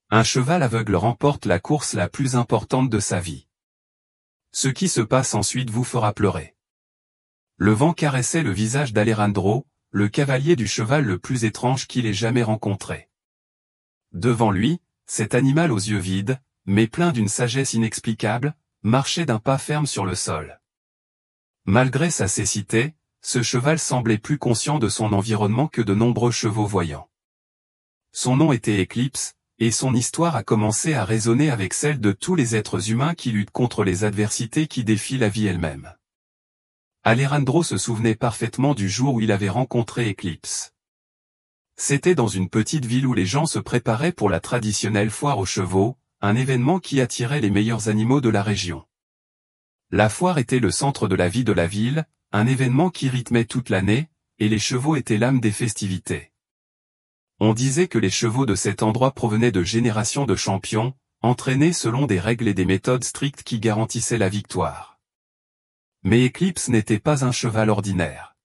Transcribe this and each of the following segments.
Un cheval aveugle remporte la course la plus importante de sa vie. Ce qui se passe ensuite vous fera pleurer. Le vent caressait le visage d'Alejandro, le cavalier du cheval le plus étrange qu'il ait jamais rencontré. Devant lui, cet animal aux yeux vides, mais plein d'une sagesse inexplicable, marchait d'un pas ferme sur le sol. Malgré sa cécité, ce cheval semblait plus conscient de son environnement que de nombreux chevaux voyants. Son nom était Eclipse, et son histoire a commencé à résonner avec celle de tous les êtres humains qui luttent contre les adversités qui défient la vie elle-même. Alejandro se souvenait parfaitement du jour où il avait rencontré Eclipse. C'était dans une petite ville où les gens se préparaient pour la traditionnelle foire aux chevaux, un événement qui attirait les meilleurs animaux de la région. La foire était le centre de la vie de la ville, un événement qui rythmait toute l'année, et les chevaux étaient l'âme des festivités. On disait que les chevaux de cet endroit provenaient de générations de champions, entraînés selon des règles et des méthodes strictes qui garantissaient la victoire. Mais Eclipse n'était pas un cheval ordinaire.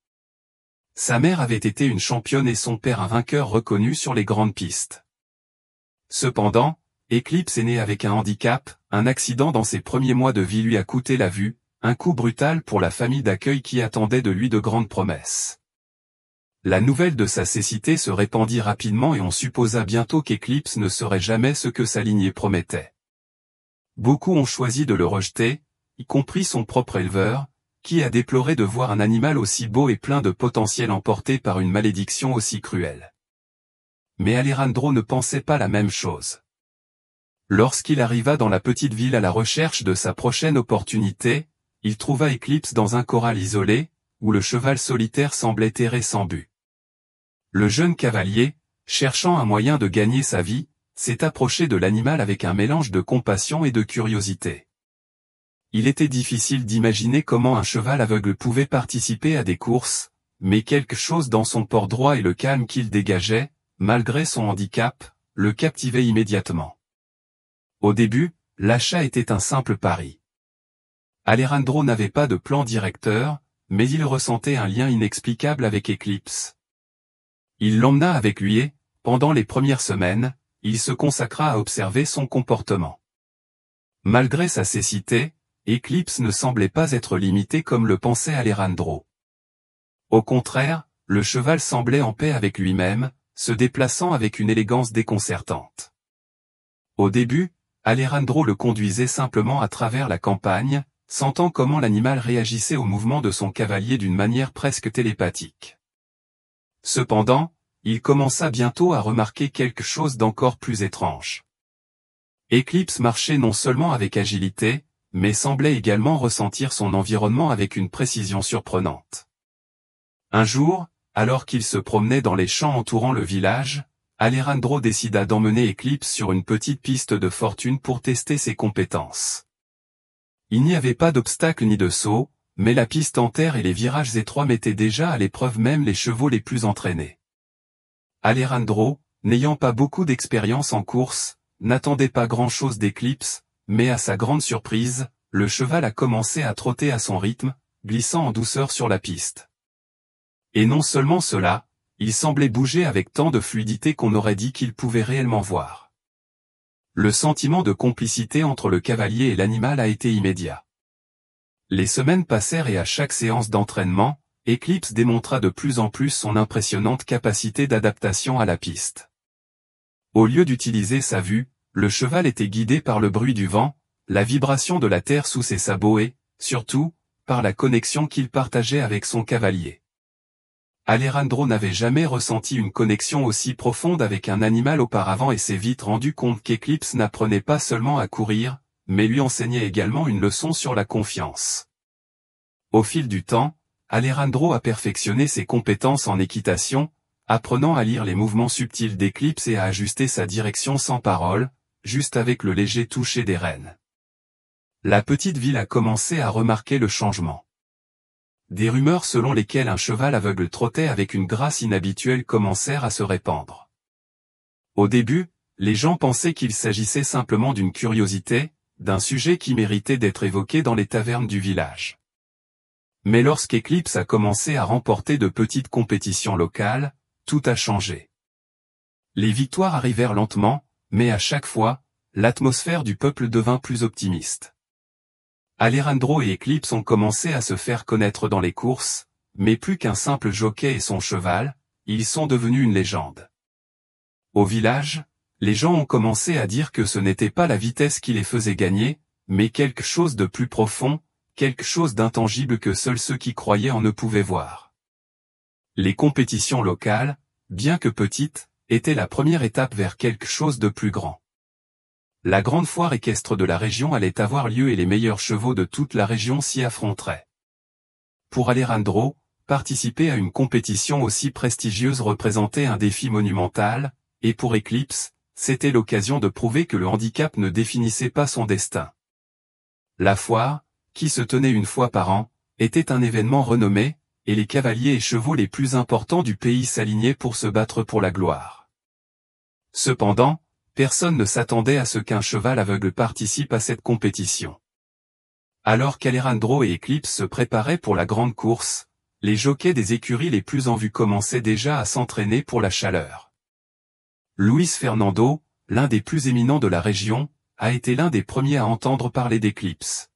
Sa mère avait été une championne et son père un vainqueur reconnu sur les grandes pistes. Cependant, Eclipse est né avec un handicap, un accident dans ses premiers mois de vie lui a coûté la vue, un coup brutal pour la famille d'accueil qui attendait de lui de grandes promesses. La nouvelle de sa cécité se répandit rapidement et on supposa bientôt qu'Eclipse ne serait jamais ce que sa lignée promettait. Beaucoup ont choisi de le rejeter, y compris son propre éleveur, qui a déploré de voir un animal aussi beau et plein de potentiel emporté par une malédiction aussi cruelle. Mais Alejandro ne pensait pas la même chose. Lorsqu'il arriva dans la petite ville à la recherche de sa prochaine opportunité, il trouva Eclipse dans un corral isolé, où le cheval solitaire semblait errer sans but. Le jeune cavalier, cherchant un moyen de gagner sa vie, s'est approché de l'animal avec un mélange de compassion et de curiosité. Il était difficile d'imaginer comment un cheval aveugle pouvait participer à des courses, mais quelque chose dans son port droit et le calme qu'il dégageait, malgré son handicap, le captivait immédiatement. Au début, l'achat était un simple pari. Alejandro n'avait pas de plan directeur, mais il ressentait un lien inexplicable avec Eclipse. Il l'emmena avec lui et, pendant les premières semaines, il se consacra à observer son comportement. Malgré sa cécité, Eclipse ne semblait pas être limité comme le pensait Alejandro. Au contraire, le cheval semblait en paix avec lui-même, se déplaçant avec une élégance déconcertante. Au début, Alejandro le conduisait simplement à travers la campagne, sentant comment l'animal réagissait au mouvement de son cavalier d'une manière presque télépathique. Cependant, il commença bientôt à remarquer quelque chose d'encore plus étrange. Eclipse marchait non seulement avec agilité, mais semblait également ressentir son environnement avec une précision surprenante. Un jour, alors qu'il se promenait dans les champs entourant le village, Alejandro décida d'emmener Eclipse sur une petite piste de fortune pour tester ses compétences. Il n'y avait pas d'obstacle ni de saut, mais la piste en terre et les virages étroits mettaient déjà à l'épreuve même les chevaux les plus entraînés. Alejandro, n'ayant pas beaucoup d'expérience en course, n'attendait pas grand-chose d'Eclipse, mais à sa grande surprise, le cheval a commencé à trotter à son rythme, glissant en douceur sur la piste. Et non seulement cela, il semblait bouger avec tant de fluidité qu'on aurait dit qu'il pouvait réellement voir. Le sentiment de complicité entre le cavalier et l'animal a été immédiat. Les semaines passèrent et à chaque séance d'entraînement, Eclipse démontra de plus en plus son impressionnante capacité d'adaptation à la piste. Au lieu d'utiliser sa vue, le cheval était guidé par le bruit du vent, la vibration de la terre sous ses sabots et, surtout, par la connexion qu'il partageait avec son cavalier. Alejandro n'avait jamais ressenti une connexion aussi profonde avec un animal auparavant et s'est vite rendu compte qu'Eclipse n'apprenait pas seulement à courir, mais lui enseignait également une leçon sur la confiance. Au fil du temps, Alejandro a perfectionné ses compétences en équitation, apprenant à lire les mouvements subtils d'Eclipse et à ajuster sa direction sans parole, juste avec le léger toucher des rênes. La petite ville a commencé à remarquer le changement. Des rumeurs selon lesquelles un cheval aveugle trottait avec une grâce inhabituelle commencèrent à se répandre. Au début, les gens pensaient qu'il s'agissait simplement d'une curiosité, d'un sujet qui méritait d'être évoqué dans les tavernes du village. Mais lorsqu'Eclipse a commencé à remporter de petites compétitions locales, tout a changé. Les victoires arrivèrent lentement, mais à chaque fois, l'atmosphère du peuple devint plus optimiste. Alejandro et Eclipse ont commencé à se faire connaître dans les courses, mais plus qu'un simple jockey et son cheval, ils sont devenus une légende. Au village, les gens ont commencé à dire que ce n'était pas la vitesse qui les faisait gagner, mais quelque chose de plus profond, quelque chose d'intangible que seuls ceux qui croyaient en ne pouvaient voir. Les compétitions locales, bien que petites, étaient la première étape vers quelque chose de plus grand. La grande foire équestre de la région allait avoir lieu et les meilleurs chevaux de toute la région s'y affronteraient. Pour Alejandro, participer à une compétition aussi prestigieuse représentait un défi monumental, et pour Eclipse, c'était l'occasion de prouver que le handicap ne définissait pas son destin. La foire, qui se tenait une fois par an, était un événement renommé, et les cavaliers et chevaux les plus importants du pays s'alignaient pour se battre pour la gloire. Cependant, personne ne s'attendait à ce qu'un cheval aveugle participe à cette compétition. Alors qu'Alejandro et Eclipse se préparaient pour la grande course, les jockeys des écuries les plus en vue commençaient déjà à s'entraîner pour la chaleur. Luis Fernando, l'un des plus éminents de la région, a été l'un des premiers à entendre parler d'Eclipse.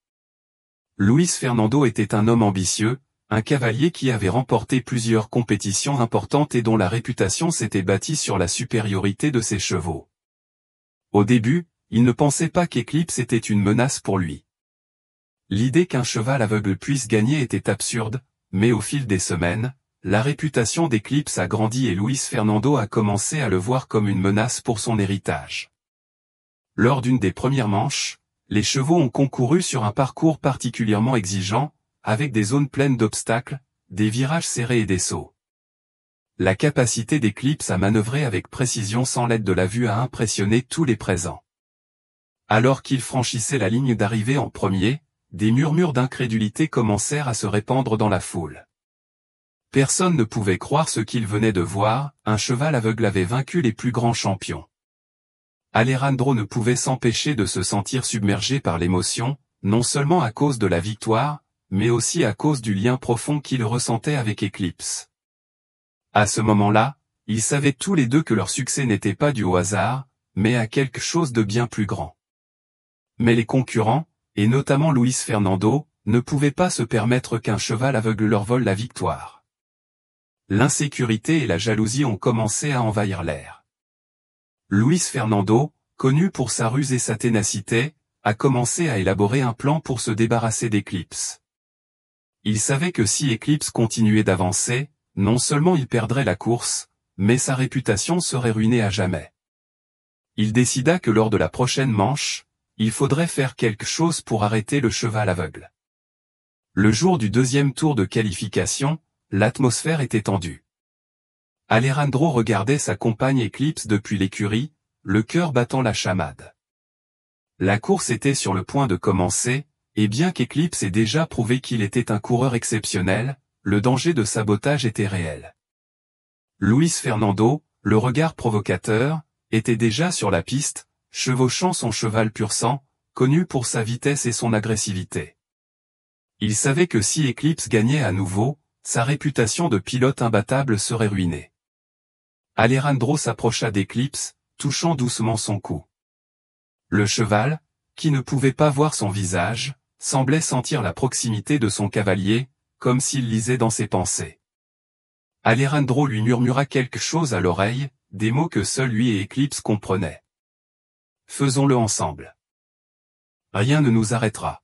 Luis Fernando était un homme ambitieux, un cavalier qui avait remporté plusieurs compétitions importantes et dont la réputation s'était bâtie sur la supériorité de ses chevaux. Au début, il ne pensait pas qu'Eclipse était une menace pour lui. L'idée qu'un cheval aveugle puisse gagner était absurde, mais au fil des semaines, la réputation d'Eclipse a grandi et Luis Fernando a commencé à le voir comme une menace pour son héritage. Lors d'une des premières manches, les chevaux ont concouru sur un parcours particulièrement exigeant, avec des zones pleines d'obstacles, des virages serrés et des sauts. La capacité d'Eclipse à manœuvrer avec précision sans l'aide de la vue a impressionné tous les présents. Alors qu'il franchissait la ligne d'arrivée en premier, des murmures d'incrédulité commencèrent à se répandre dans la foule. Personne ne pouvait croire ce qu'il venait de voir, un cheval aveugle avait vaincu les plus grands champions. Alejandro ne pouvait s'empêcher de se sentir submergé par l'émotion, non seulement à cause de la victoire, mais aussi à cause du lien profond qu'il ressentait avec Eclipse. À ce moment-là, ils savaient tous les deux que leur succès n'était pas dû au hasard, mais à quelque chose de bien plus grand. Mais les concurrents, et notamment Luis Fernando, ne pouvaient pas se permettre qu'un cheval aveugle leur vole la victoire. L'insécurité et la jalousie ont commencé à envahir l'air. Luis Fernando, connu pour sa ruse et sa ténacité, a commencé à élaborer un plan pour se débarrasser d'Eclipse. Il savait que si Eclipse continuait d'avancer, non seulement il perdrait la course, mais sa réputation serait ruinée à jamais. Il décida que lors de la prochaine manche, il faudrait faire quelque chose pour arrêter le cheval aveugle. Le jour du deuxième tour de qualification, l'atmosphère était tendue. Alejandro regardait sa compagne Eclipse depuis l'écurie, le cœur battant la chamade. La course était sur le point de commencer, et bien qu'Eclipse ait déjà prouvé qu'il était un coureur exceptionnel, le danger de sabotage était réel. Luis Fernando, le regard provocateur, était déjà sur la piste, chevauchant son cheval pur sang, connu pour sa vitesse et son agressivité. Il savait que si Eclipse gagnait à nouveau, sa réputation de pilote imbattable serait ruinée. Alejandro s'approcha d'Eclipse, touchant doucement son cou. Le cheval, qui ne pouvait pas voir son visage, semblait sentir la proximité de son cavalier, comme s'il lisait dans ses pensées. Alejandro lui murmura quelque chose à l'oreille, des mots que seul lui et Eclipse comprenaient. « Faisons-le ensemble. Rien ne nous arrêtera. »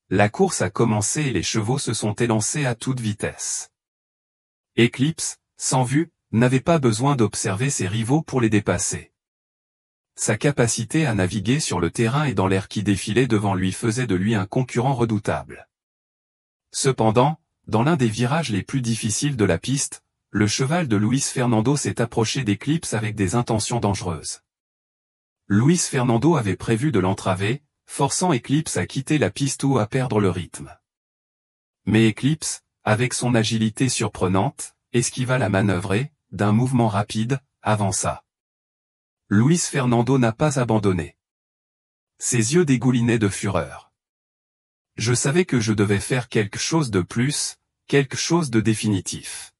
La course a commencé et les chevaux se sont élancés à toute vitesse. Eclipse, sans vue, n'avait pas besoin d'observer ses rivaux pour les dépasser. Sa capacité à naviguer sur le terrain et dans l'air qui défilait devant lui faisait de lui un concurrent redoutable. Cependant, dans l'un des virages les plus difficiles de la piste, le cheval de Luis Fernando s'est approché d'Eclipse avec des intentions dangereuses. Luis Fernando avait prévu de l'entraver, forçant Eclipse à quitter la piste ou à perdre le rythme. Mais Eclipse, avec son agilité surprenante, esquiva la manœuvre et, d'un mouvement rapide, avança. Luis Fernando n'a pas abandonné. Ses yeux dégoulinaient de fureur. Je savais que je devais faire quelque chose de plus, quelque chose de définitif.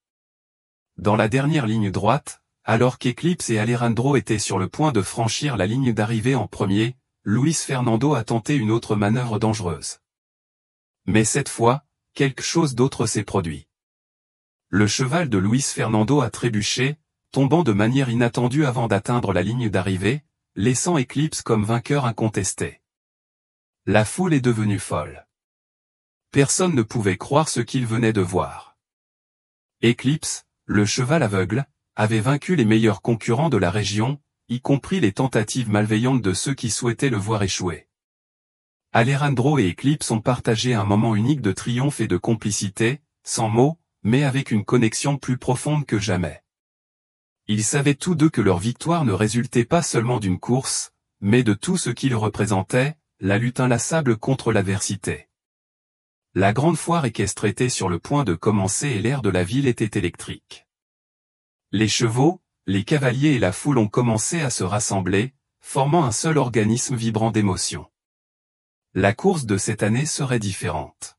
Dans la dernière ligne droite, alors qu'Eclipse et Alejandro étaient sur le point de franchir la ligne d'arrivée en premier, Luis Fernando a tenté une autre manœuvre dangereuse. Mais cette fois, quelque chose d'autre s'est produit. Le cheval de Luis Fernando a trébuché, tombant de manière inattendue avant d'atteindre la ligne d'arrivée, laissant Eclipse comme vainqueur incontesté. La foule est devenue folle. Personne ne pouvait croire ce qu'il venait de voir. Eclipse, le cheval aveugle, avait vaincu les meilleurs concurrents de la région, y compris les tentatives malveillantes de ceux qui souhaitaient le voir échouer. Alejandro et Eclipse ont partagé un moment unique de triomphe et de complicité, sans mots, mais avec une connexion plus profonde que jamais. Ils savaient tous deux que leur victoire ne résultait pas seulement d'une course, mais de tout ce qu'il représentait, la lutte inlassable contre l'adversité. La grande foire équestre était sur le point de commencer et l'air de la ville était électrique. Les chevaux, les cavaliers et la foule ont commencé à se rassembler, formant un seul organisme vibrant d'émotion. La course de cette année serait différente.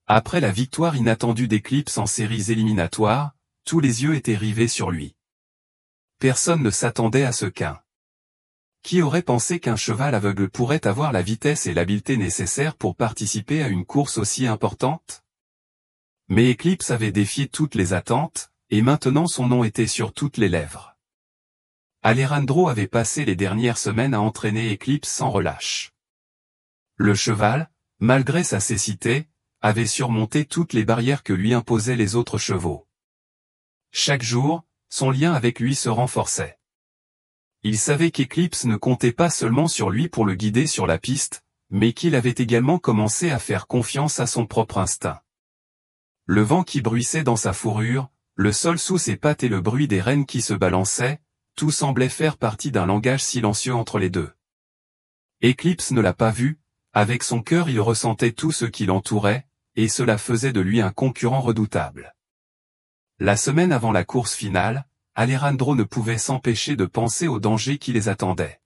Après la victoire inattendue d'Eclipse en séries éliminatoires, tous les yeux étaient rivés sur lui. Personne ne s'attendait à ce qu'un. Qui aurait pensé qu'un cheval aveugle pourrait avoir la vitesse et l'habileté nécessaires pour participer à une course aussi importante? Mais Eclipse avait défié toutes les attentes, et maintenant son nom était sur toutes les lèvres. Alejandro avait passé les dernières semaines à entraîner Eclipse sans relâche. Le cheval, malgré sa cécité, avait surmonté toutes les barrières que lui imposaient les autres chevaux. Chaque jour, son lien avec lui se renforçait. Il savait qu'Eclipse ne comptait pas seulement sur lui pour le guider sur la piste, mais qu'il avait également commencé à faire confiance à son propre instinct. Le vent qui bruissait dans sa fourrure, le sol sous ses pattes et le bruit des rênes qui se balançaient, tout semblait faire partie d'un langage silencieux entre les deux. Eclipse ne l'a pas vu, avec son cœur il ressentait tout ce qui l'entourait, et cela faisait de lui un concurrent redoutable. La semaine avant la course finale, Alejandro ne pouvait s'empêcher de penser aux dangers qui les attendaient.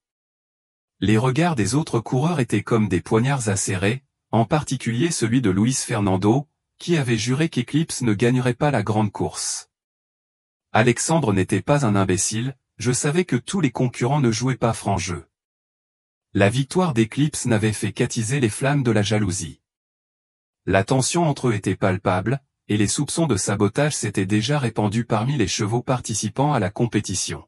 Les regards des autres coureurs étaient comme des poignards acérés, en particulier celui de Luis Fernando, qui avait juré qu'Eclipse ne gagnerait pas la grande course. Alexandre n'était pas un imbécile, je savais que tous les concurrents ne jouaient pas franc jeu. La victoire d'Eclipse n'avait fait qu'attiser les flammes de la jalousie. La tension entre eux était palpable, et les soupçons de sabotage s'étaient déjà répandus parmi les chevaux participant à la compétition.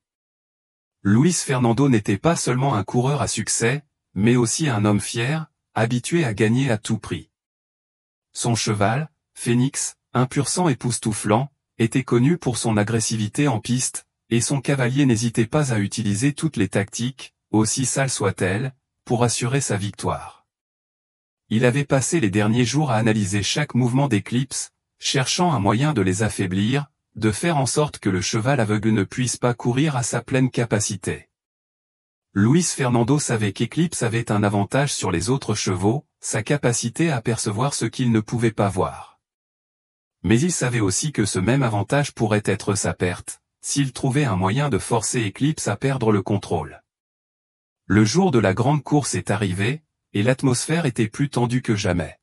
Luis Fernando n'était pas seulement un coureur à succès, mais aussi un homme fier, habitué à gagner à tout prix. Son cheval, Phoenix, impur sang époustouflant, était connu pour son agressivité en piste, et son cavalier n'hésitait pas à utiliser toutes les tactiques, aussi sales soient-elles, pour assurer sa victoire. Il avait passé les derniers jours à analyser chaque mouvement d'Eclipse, cherchant un moyen de les affaiblir, de faire en sorte que le cheval aveugle ne puisse pas courir à sa pleine capacité. Luis Fernando savait qu'Eclipse avait un avantage sur les autres chevaux, sa capacité à percevoir ce qu'il ne pouvait pas voir. Mais il savait aussi que ce même avantage pourrait être sa perte, s'il trouvait un moyen de forcer Eclipse à perdre le contrôle. Le jour de la grande course est arrivé, et l'atmosphère était plus tendue que jamais.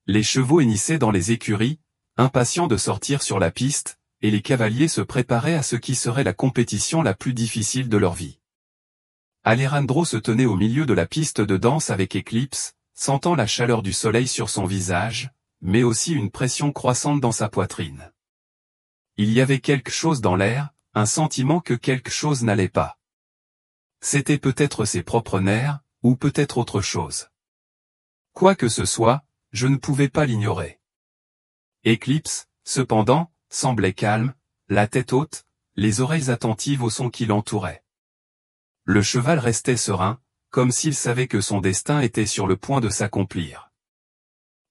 Les chevaux hennissaient dans les écuries, impatients de sortir sur la piste, et les cavaliers se préparaient à ce qui serait la compétition la plus difficile de leur vie. Alejandro se tenait au milieu de la piste de danse avec Eclipse, sentant la chaleur du soleil sur son visage, mais aussi une pression croissante dans sa poitrine. Il y avait quelque chose dans l'air, un sentiment que quelque chose n'allait pas. C'était peut-être ses propres nerfs, ou peut-être autre chose. Quoi que ce soit, je ne pouvais pas l'ignorer. Eclipse, cependant, semblait calme, la tête haute, les oreilles attentives au son qui l'entourait. Le cheval restait serein, comme s'il savait que son destin était sur le point de s'accomplir.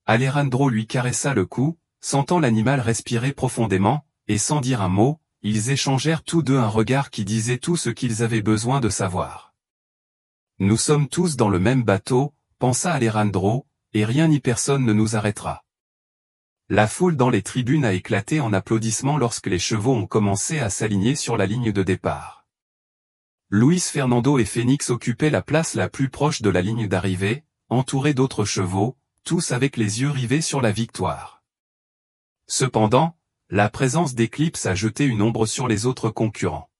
Alejandro lui caressa le cou, sentant l'animal respirer profondément, et sans dire un mot, ils échangèrent tous deux un regard qui disait tout ce qu'ils avaient besoin de savoir. Nous sommes tous dans le même bateau, pensa Alejandro, et rien ni personne ne nous arrêtera. La foule dans les tribunes a éclaté en applaudissements lorsque les chevaux ont commencé à s'aligner sur la ligne de départ. Luis Fernando et Phoenix occupaient la place la plus proche de la ligne d'arrivée, entourés d'autres chevaux, tous avec les yeux rivés sur la victoire. Cependant, la présence d'Eclipse a jeté une ombre sur les autres concurrents.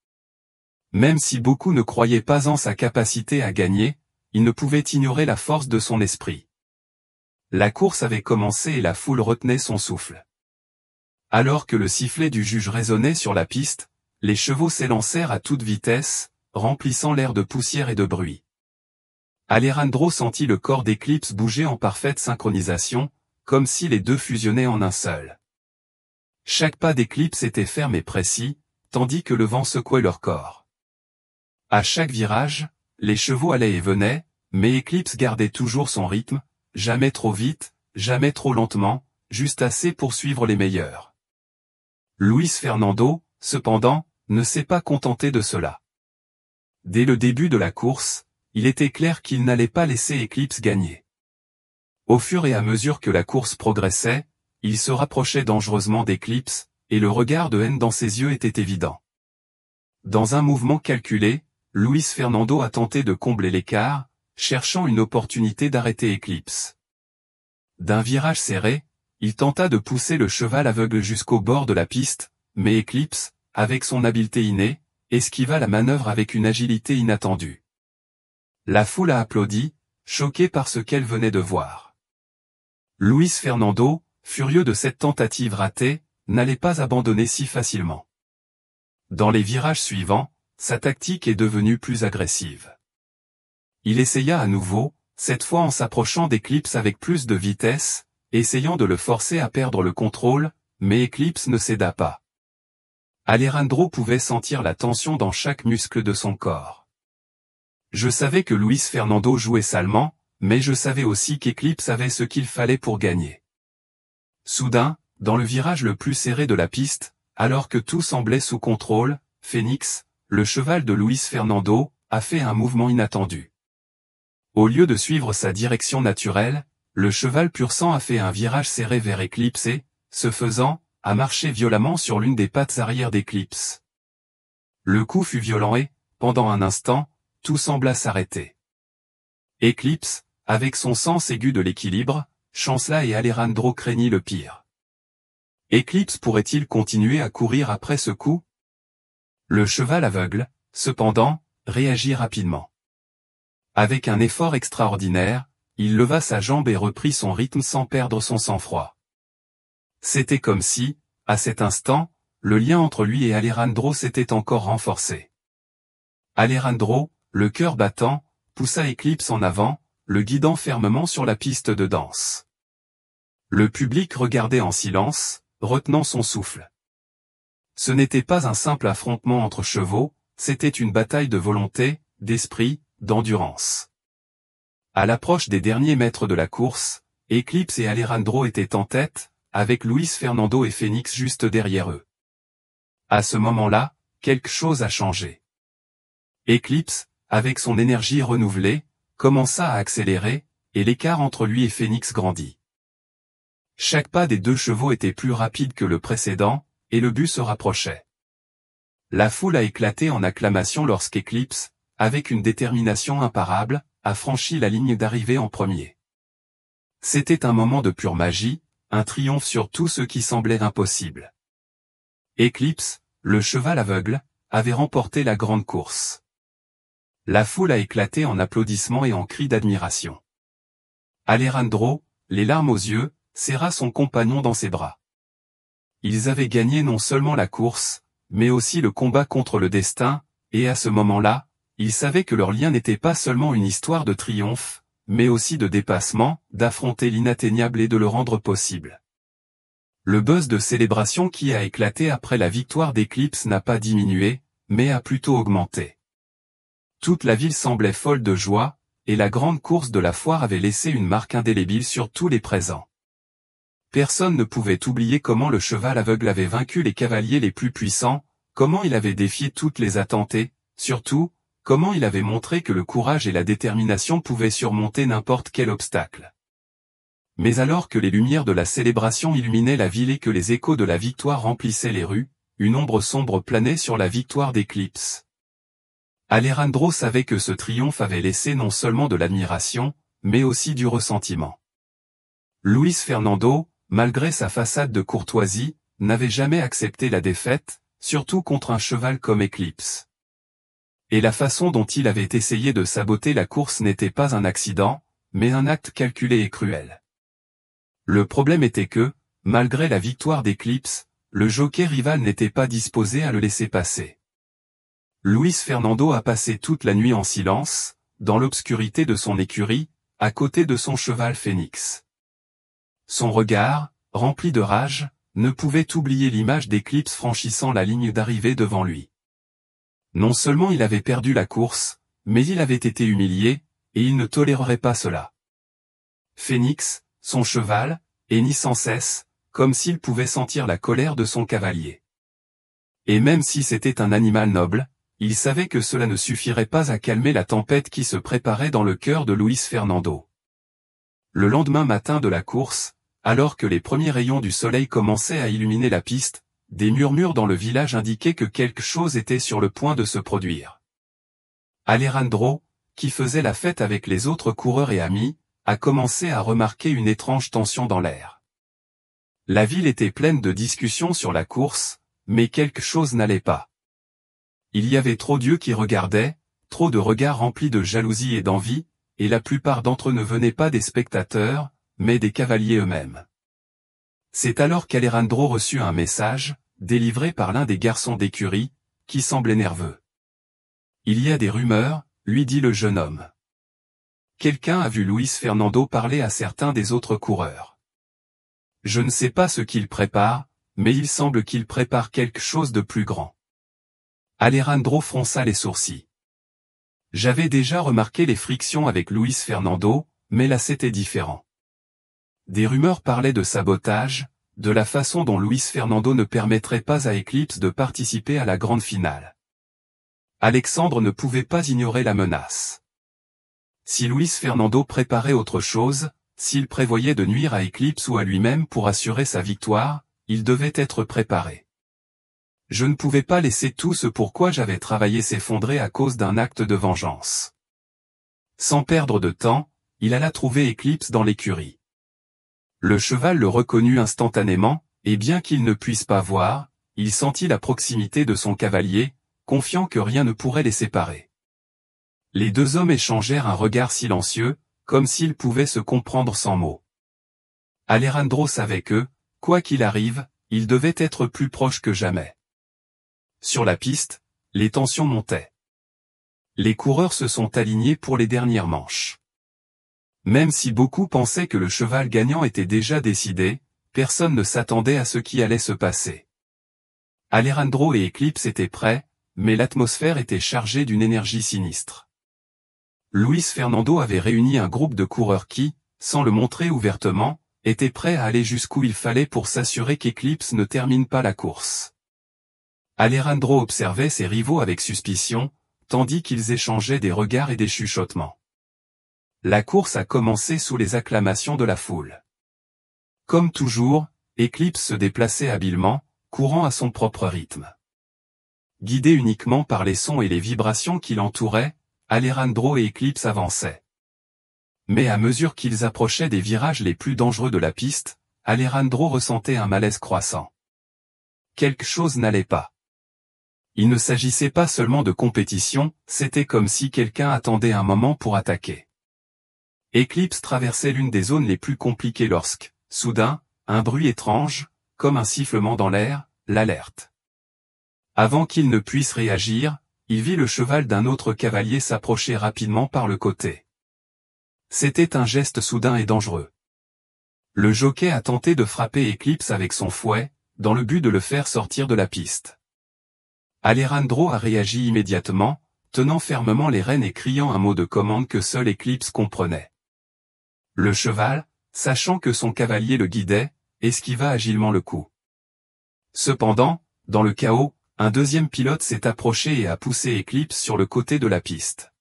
Même si beaucoup ne croyaient pas en sa capacité à gagner, ils ne pouvaient ignorer la force de son esprit. La course avait commencé et la foule retenait son souffle. Alors que le sifflet du juge résonnait sur la piste, les chevaux s'élancèrent à toute vitesse, remplissant l'air de poussière et de bruit. Alejandro sentit le corps d'Eclipse bouger en parfaite synchronisation, comme si les deux fusionnaient en un seul. Chaque pas d'Eclipse était ferme et précis, tandis que le vent secouait leur corps. À chaque virage, les chevaux allaient et venaient, mais Eclipse gardait toujours son rythme, jamais trop vite, jamais trop lentement, juste assez pour suivre les meilleurs. Luis Fernando, cependant, ne s'est pas contenté de cela. Dès le début de la course, il était clair qu'il n'allait pas laisser Eclipse gagner. Au fur et à mesure que la course progressait, il se rapprochait dangereusement d'Eclipse, et le regard de haine dans ses yeux était évident. Dans un mouvement calculé, Luis Fernando a tenté de combler l'écart, cherchant une opportunité d'arrêter Eclipse. D'un virage serré, il tenta de pousser le cheval aveugle jusqu'au bord de la piste, mais Eclipse, avec son habileté innée, esquiva la manœuvre avec une agilité inattendue. La foule a applaudi, choquée par ce qu'elle venait de voir. Luis Fernando, furieux de cette tentative ratée, n'allait pas abandonner si facilement. Dans les virages suivants, sa tactique est devenue plus agressive. Il essaya à nouveau, cette fois en s'approchant d'Eclipse avec plus de vitesse, essayant de le forcer à perdre le contrôle, mais Eclipse ne céda pas. Alejandro pouvait sentir la tension dans chaque muscle de son corps. Je savais que Luis Fernando jouait salement, mais je savais aussi qu'Eclipse avait ce qu'il fallait pour gagner. Soudain, dans le virage le plus serré de la piste, alors que tout semblait sous contrôle, Phoenix, le cheval de Luis Fernando, a fait un mouvement inattendu. Au lieu de suivre sa direction naturelle, le cheval pur sang a fait un virage serré vers Eclipse et, ce faisant, a marché violemment sur l'une des pattes arrière d'Eclipse. Le coup fut violent et, pendant un instant, tout sembla s'arrêter. Eclipse, avec son sens aigu de l'équilibre, chancela et Alejandro craignit le pire. Eclipse pourrait-il continuer à courir après ce coup? Le cheval aveugle, cependant, réagit rapidement. Avec un effort extraordinaire, il leva sa jambe et reprit son rythme sans perdre son sang-froid. C'était comme si, à cet instant, le lien entre lui et Alejandro s'était encore renforcé. Alejandro, le cœur battant, poussa Eclipse en avant, le guidant fermement sur la piste de danse. Le public regardait en silence, retenant son souffle. Ce n'était pas un simple affrontement entre chevaux, c'était une bataille de volonté, d'esprit, d'endurance. À l'approche des derniers mètres de la course, Eclipse et Alejandro étaient en tête, avec Luis Fernando et Phoenix juste derrière eux. À ce moment-là, quelque chose a changé. Eclipse, avec son énergie renouvelée, commença à accélérer, et l'écart entre lui et Phoenix grandit. Chaque pas des deux chevaux était plus rapide que le précédent, et le but se rapprochait. La foule a éclaté en acclamations lorsqu'Eclipse, avec une détermination imparable, a franchi la ligne d'arrivée en premier. C'était un moment de pure magie, un triomphe sur tout ce qui semblait impossible. Eclipse, le cheval aveugle, avait remporté la grande course. La foule a éclaté en applaudissements et en cris d'admiration. Alejandro, les larmes aux yeux, serra son compagnon dans ses bras. Ils avaient gagné non seulement la course, mais aussi le combat contre le destin, et à ce moment-là, ils savaient que leur lien n'était pas seulement une histoire de triomphe, mais aussi de dépassement, d'affronter l'inatteignable et de le rendre possible. Le buzz de célébration qui a éclaté après la victoire d'Eclipse n'a pas diminué, mais a plutôt augmenté. Toute la ville semblait folle de joie, et la grande course de la foire avait laissé une marque indélébile sur tous les présents. Personne ne pouvait oublier comment le cheval aveugle avait vaincu les cavaliers les plus puissants, comment il avait défié toutes les attentes et, surtout, comment il avait montré que le courage et la détermination pouvaient surmonter n'importe quel obstacle. Mais alors que les lumières de la célébration illuminaient la ville et que les échos de la victoire remplissaient les rues, une ombre sombre planait sur la victoire d'Eclipse. Alejandro savait que ce triomphe avait laissé non seulement de l'admiration, mais aussi du ressentiment. Luis Fernando, malgré sa façade de courtoisie, n'avait jamais accepté la défaite, surtout contre un cheval comme Eclipse. Et la façon dont il avait essayé de saboter la course n'était pas un accident, mais un acte calculé et cruel. Le problème était que, malgré la victoire d'Eclipse, le jockey rival n'était pas disposé à le laisser passer. Luis Fernando a passé toute la nuit en silence, dans l'obscurité de son écurie, à côté de son cheval Phoenix. Son regard, rempli de rage, ne pouvait oublier l'image d'Eclipse franchissant la ligne d'arrivée devant lui. Non seulement il avait perdu la course, mais il avait été humilié, et il ne tolérerait pas cela. Phoenix, son cheval, hennit sans cesse, comme s'il pouvait sentir la colère de son cavalier. Et même si c'était un animal noble, il savait que cela ne suffirait pas à calmer la tempête qui se préparait dans le cœur de Luis Fernando. Le lendemain matin de la course, alors que les premiers rayons du soleil commençaient à illuminer la piste, des murmures dans le village indiquaient que quelque chose était sur le point de se produire. Alejandro, qui faisait la fête avec les autres coureurs et amis, a commencé à remarquer une étrange tension dans l'air. La ville était pleine de discussions sur la course, mais quelque chose n'allait pas. Il y avait trop d'yeux qui regardaient, trop de regards remplis de jalousie et d'envie, et la plupart d'entre eux ne venaient pas des spectateurs, mais des cavaliers eux-mêmes. C'est alors qu'Alejandro reçut un message, délivré par l'un des garçons d'écurie, qui semblait nerveux. « Il y a des rumeurs », lui dit le jeune homme. Quelqu'un a vu Luis Fernando parler à certains des autres coureurs. Je ne sais pas ce qu'il prépare, mais il semble qu'il prépare quelque chose de plus grand. Alejandro fronça les sourcils. J'avais déjà remarqué les frictions avec Luis Fernando, mais là c'était différent. Des rumeurs parlaient de sabotage, de la façon dont Luis Fernando ne permettrait pas à Eclipse de participer à la grande finale. Alexandre ne pouvait pas ignorer la menace. Si Luis Fernando préparait autre chose, s'il prévoyait de nuire à Eclipse ou à lui-même pour assurer sa victoire, il devait être préparé. Je ne pouvais pas laisser tout ce pourquoi j'avais travaillé s'effondrer à cause d'un acte de vengeance. Sans perdre de temps, il alla trouver Eclipse dans l'écurie. Le cheval le reconnut instantanément, et bien qu'il ne puisse pas voir, il sentit la proximité de son cavalier, confiant que rien ne pourrait les séparer. Les deux hommes échangèrent un regard silencieux, comme s'ils pouvaient se comprendre sans mots. Alejandro savait que, quoi qu'il arrive, il devait être plus proche que jamais. Sur la piste, les tensions montaient. Les coureurs se sont alignés pour les dernières manches. Même si beaucoup pensaient que le cheval gagnant était déjà décidé, personne ne s'attendait à ce qui allait se passer. Alejandro et Eclipse étaient prêts, mais l'atmosphère était chargée d'une énergie sinistre. Luis Fernando avait réuni un groupe de coureurs qui, sans le montrer ouvertement, étaient prêts à aller jusqu'où il fallait pour s'assurer qu'Eclipse ne termine pas la course. Alejandro observait ses rivaux avec suspicion, tandis qu'ils échangeaient des regards et des chuchotements. La course a commencé sous les acclamations de la foule. Comme toujours, Eclipse se déplaçait habilement, courant à son propre rythme. Guidé uniquement par les sons et les vibrations qui l'entouraient, Alejandro et Eclipse avançaient. Mais à mesure qu'ils approchaient des virages les plus dangereux de la piste, Alejandro ressentait un malaise croissant. Quelque chose n'allait pas. Il ne s'agissait pas seulement de compétition, c'était comme si quelqu'un attendait un moment pour attaquer. Eclipse traversait l'une des zones les plus compliquées lorsque, soudain, un bruit étrange, comme un sifflement dans l'air, l'alerte. Avant qu'il ne puisse réagir, il vit le cheval d'un autre cavalier s'approcher rapidement par le côté. C'était un geste soudain et dangereux. Le jockey a tenté de frapper Eclipse avec son fouet, dans le but de le faire sortir de la piste. Alejandro a réagi immédiatement, tenant fermement les rênes et criant un mot de commande que seul Eclipse comprenait. Le cheval, sachant que son cavalier le guidait, esquiva agilement le coup. Cependant, dans le chaos, un deuxième pilote s'est approché et a poussé Eclipse sur le côté de la piste.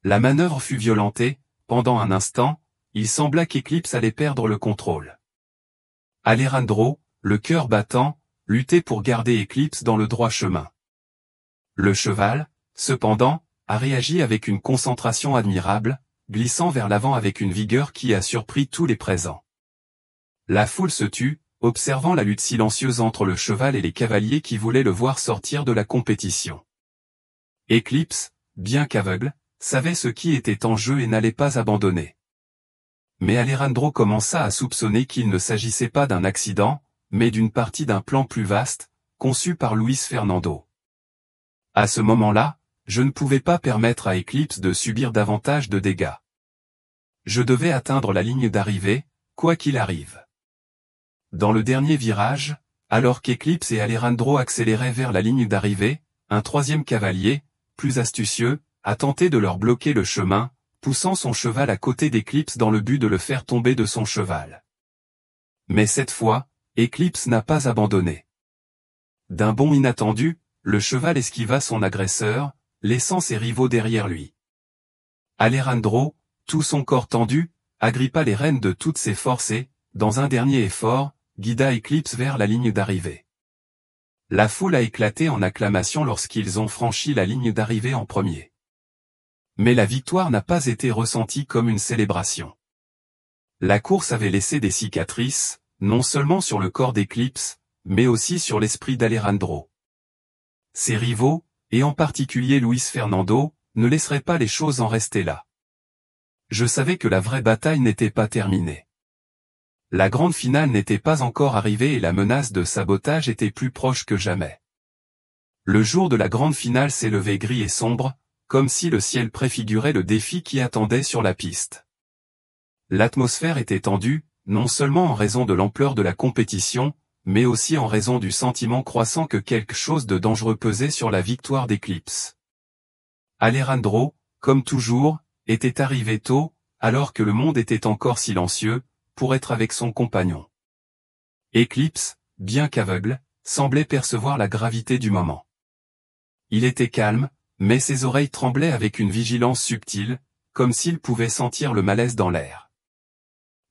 La manœuvre fut violentée, pendant un instant, il sembla qu'Eclipse allait perdre le contrôle. Alejandro, le cœur battant, luttait pour garder Eclipse dans le droit chemin. Le cheval, cependant, a réagi avec une concentration admirable, glissant vers l'avant avec une vigueur qui a surpris tous les présents. La foule se tut, observant la lutte silencieuse entre le cheval et les cavaliers qui voulaient le voir sortir de la compétition. Eclipse, bien qu'aveugle, savait ce qui était en jeu et n'allait pas abandonner. Mais Alejandro commença à soupçonner qu'il ne s'agissait pas d'un accident, mais d'une partie d'un plan plus vaste, conçu par Luis Fernando. À ce moment-là, je ne pouvais pas permettre à Eclipse de subir davantage de dégâts. Je devais atteindre la ligne d'arrivée, quoi qu'il arrive. Dans le dernier virage, alors qu'Eclipse et Alejandro accéléraient vers la ligne d'arrivée, un troisième cavalier, plus astucieux, a tenté de leur bloquer le chemin, poussant son cheval à côté d'Eclipse dans le but de le faire tomber de son cheval. Mais cette fois, Eclipse n'a pas abandonné. D'un bond inattendu, le cheval esquiva son agresseur, laissant ses rivaux derrière lui. Alejandro, tout son corps tendu, agrippa les rênes de toutes ses forces et, dans un dernier effort, guida Eclipse vers la ligne d'arrivée. La foule a éclaté en acclamations lorsqu'ils ont franchi la ligne d'arrivée en premier. Mais la victoire n'a pas été ressentie comme une célébration. La course avait laissé des cicatrices, non seulement sur le corps d'Eclipse, mais aussi sur l'esprit d'Alejandro. Ses rivaux, et en particulier Luis Fernando, ne laisseraient pas les choses en rester là. Je savais que la vraie bataille n'était pas terminée. La grande finale n'était pas encore arrivée et la menace de sabotage était plus proche que jamais. Le jour de la grande finale s'élevait gris et sombre, comme si le ciel préfigurait le défi qui attendait sur la piste. L'atmosphère était tendue, non seulement en raison de l'ampleur de la compétition, mais aussi en raison du sentiment croissant que quelque chose de dangereux pesait sur la victoire d'Eclipse. Alejandro, comme toujours, était arrivé tôt, alors que le monde était encore silencieux, pour être avec son compagnon. Eclipse, bien qu'aveugle, semblait percevoir la gravité du moment. Il était calme, mais ses oreilles tremblaient avec une vigilance subtile, comme s'il pouvait sentir le malaise dans l'air.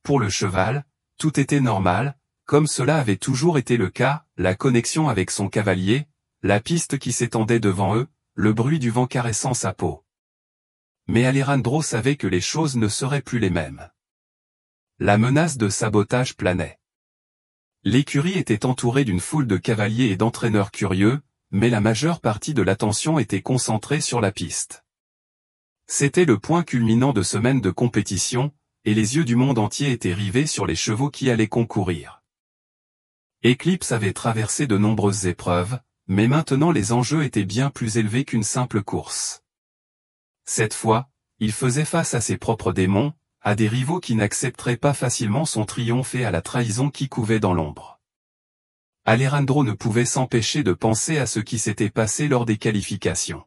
Pour le cheval, tout était normal, comme cela avait toujours été le cas, la connexion avec son cavalier, la piste qui s'étendait devant eux, le bruit du vent caressant sa peau. Mais Alejandro savait que les choses ne seraient plus les mêmes. La menace de sabotage planait. L'écurie était entourée d'une foule de cavaliers et d'entraîneurs curieux, mais la majeure partie de l'attention était concentrée sur la piste. C'était le point culminant de semaines de compétition, et les yeux du monde entier étaient rivés sur les chevaux qui allaient concourir. Eclipse avait traversé de nombreuses épreuves, mais maintenant les enjeux étaient bien plus élevés qu'une simple course. Cette fois, il faisait face à ses propres démons, à des rivaux qui n'accepteraient pas facilement son triomphe et à la trahison qui couvait dans l'ombre. Alejandro ne pouvait s'empêcher de penser à ce qui s'était passé lors des qualifications.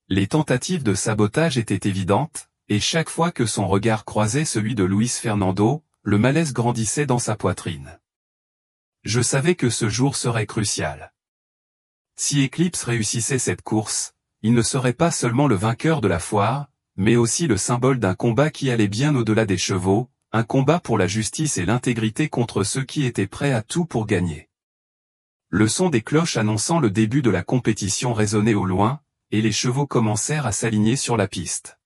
Les tentatives de sabotage étaient évidentes, et chaque fois que son regard croisait celui de Luis Fernando, le malaise grandissait dans sa poitrine. Je savais que ce jour serait crucial. Si Eclipse réussissait cette course, il ne serait pas seulement le vainqueur de la foire, mais aussi le symbole d'un combat qui allait bien au-delà des chevaux, un combat pour la justice et l'intégrité contre ceux qui étaient prêts à tout pour gagner. Le son des cloches annonçant le début de la compétition résonnait au loin, et les chevaux commencèrent à s'aligner sur la piste.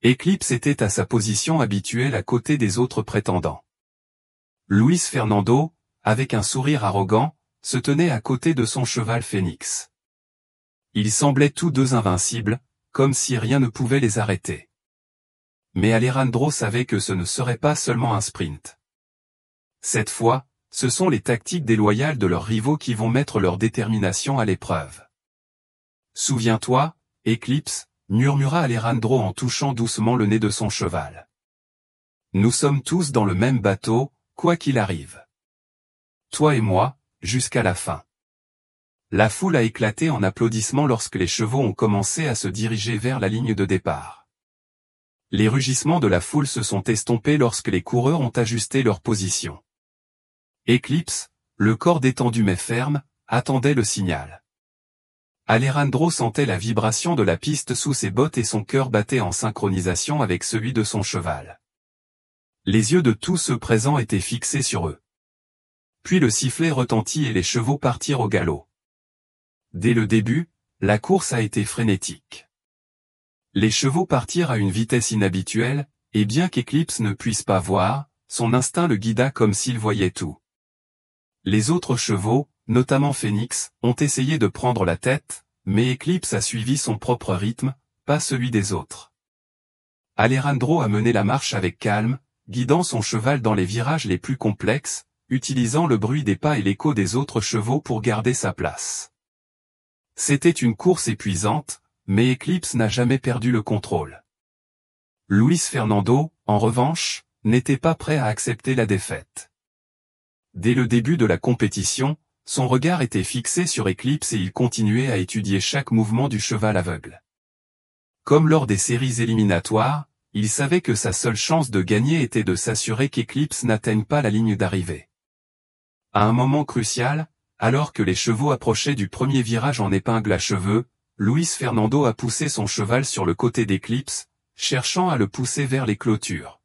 Eclipse était à sa position habituelle à côté des autres prétendants. Luis Fernando, avec un sourire arrogant, se tenait à côté de son cheval Phoenix. Ils semblaient tous deux invincibles, comme si rien ne pouvait les arrêter. Mais Alejandro savait que ce ne serait pas seulement un sprint. Cette fois, ce sont les tactiques déloyales de leurs rivaux qui vont mettre leur détermination à l'épreuve. Souviens-toi, Eclipse, murmura Alejandro en touchant doucement le nez de son cheval. Nous sommes tous dans le même bateau, quoi qu'il arrive. Toi et moi, jusqu'à la fin. La foule a éclaté en applaudissements lorsque les chevaux ont commencé à se diriger vers la ligne de départ. Les rugissements de la foule se sont estompés lorsque les coureurs ont ajusté leur position. Eclipse, le corps détendu mais ferme, attendait le signal. Alejandro sentait la vibration de la piste sous ses bottes et son cœur battait en synchronisation avec celui de son cheval. Les yeux de tous ceux présents étaient fixés sur eux. Puis le sifflet retentit et les chevaux partirent au galop. Dès le début, la course a été frénétique. Les chevaux partirent à une vitesse inhabituelle, et bien qu'Eclipse ne puisse pas voir, son instinct le guida comme s'il voyait tout. Les autres chevaux, notamment Phoenix, ont essayé de prendre la tête, mais Eclipse a suivi son propre rythme, pas celui des autres. Alejandro a mené la marche avec calme, guidant son cheval dans les virages les plus complexes, utilisant le bruit des pas et l'écho des autres chevaux pour garder sa place. C'était une course épuisante, mais Eclipse n'a jamais perdu le contrôle. Luis Fernando, en revanche, n'était pas prêt à accepter la défaite. Dès le début de la compétition, son regard était fixé sur Eclipse et il continuait à étudier chaque mouvement du cheval aveugle. Comme lors des séries éliminatoires, il savait que sa seule chance de gagner était de s'assurer qu'Eclipse n'atteigne pas la ligne d'arrivée. À un moment crucial, alors que les chevaux approchaient du premier virage en épingle à cheveux, Luis Fernando a poussé son cheval sur le côté d'Eclipse, cherchant à le pousser vers les clôtures.